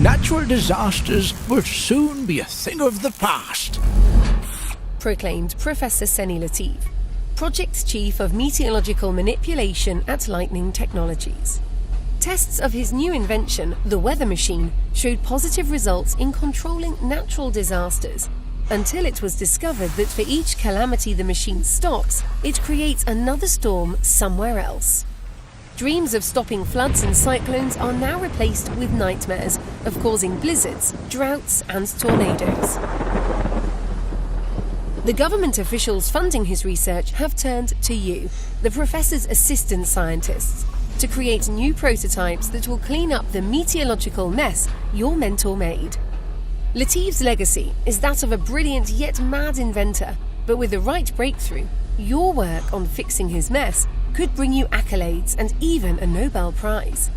natural disasters will soon be a thing of the past, proclaimed Professor Seni Latif, Project Chief of Meteorological Manipulation at Lightning Technologies. Tests of his new invention, the weather machine, showed positive results in controlling natural disasters, until it was discovered that for each calamity the machine stops, it creates another storm somewhere else. Dreams of stopping floods and cyclones are now replaced with nightmares of causing blizzards, droughts, and tornadoes. The government officials funding his research have turned to you, the professor's assistant scientists, to create new prototypes that will clean up the meteorological mess your mentor made. Latif's legacy is that of a brilliant yet mad inventor, but with the right breakthrough, your work on fixing his mess could bring you accolades and even a Nobel Prize.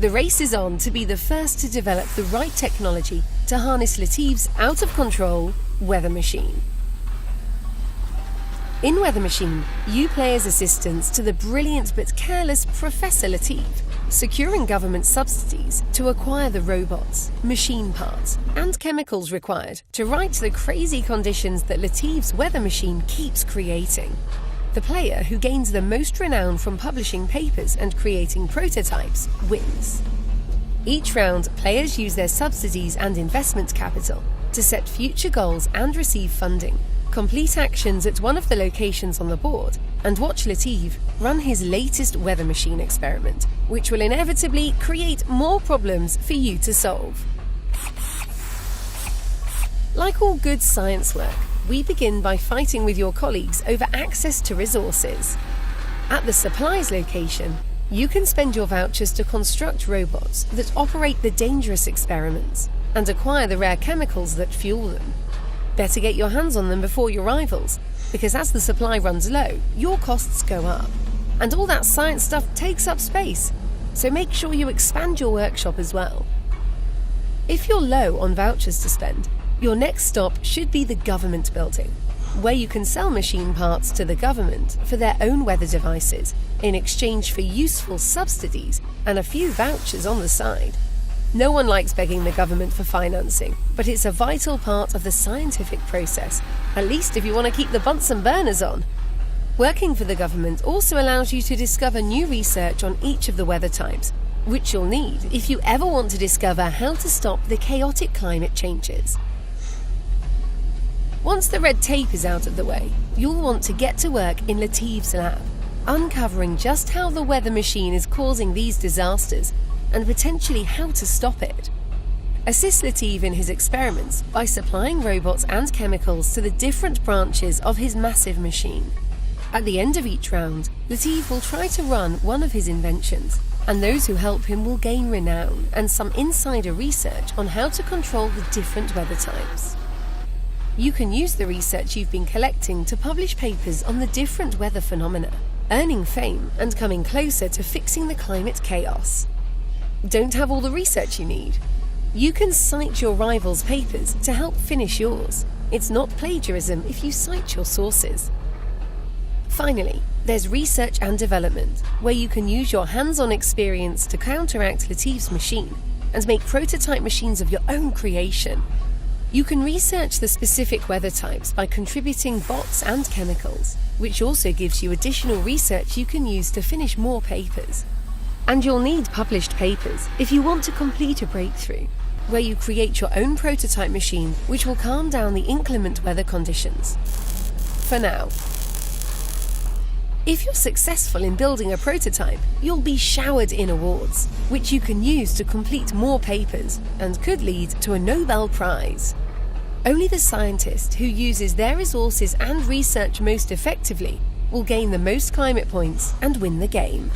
The race is on to be the first to develop the right technology to harness Latif's out-of-control weather machine. In Weather Machine, you play as assistants to the brilliant but careless Professor Latif, securing government subsidies to acquire the robots, machine parts, and chemicals required to right the crazy conditions that Latif's weather machine keeps creating. The player who gains the most renown from publishing papers and creating prototypes wins. Each round, players use their subsidies and investment capital to set future goals and receive funding, complete actions at one of the locations on the board, and watch Latif run his latest weather machine experiment, which will inevitably create more problems for you to solve. Like all good science work, we begin by fighting with your colleagues over access to resources. At the supplies location, you can spend your vouchers to construct robots that operate the dangerous experiments and acquire the rare chemicals that fuel them. Better get your hands on them before your rivals, because as the supply runs low, your costs go up. And all that science stuff takes up space, so make sure you expand your workshop as well. If you're low on vouchers to spend, your next stop should be the government building, where you can sell machine parts to the government for their own weather devices in exchange for useful subsidies and a few vouchers on the side. No one likes begging the government for financing, but it's a vital part of the scientific process, at least if you want to keep the Bunsen burners on. Working for the government also allows you to discover new research on each of the weather types, which you'll need if you ever want to discover how to stop the chaotic climate changes. Once the red tape is out of the way, you'll want to get to work in Latif's lab, uncovering just how the weather machine is causing these disasters and potentially how to stop it. Assist Latif in his experiments by supplying robots and chemicals to the different branches of his massive machine. At the end of each round, Latif will try to run one of his inventions, and those who help him will gain renown and some insider research on how to control the different weather types. You can use the research you've been collecting to publish papers on the different weather phenomena, earning fame and coming closer to fixing the climate chaos. Don't have all the research you need? You can cite your rivals' papers to help finish yours. It's not plagiarism if you cite your sources. Finally, there's research and development, where you can use your hands-on experience to counteract Latif's machine and make prototype machines of your own creation. You can research the specific weather types by contributing bots and chemicals, which also gives you additional research you can use to finish more papers. And you'll need published papers if you want to complete a breakthrough, where you create your own prototype machine which will calm down the inclement weather conditions. For now. If you're successful in building a prototype, you'll be showered in awards, which you can use to complete more papers and could lead to a Nobel Prize. Only the scientist who uses their resources and research most effectively will gain the most climate points and win the game.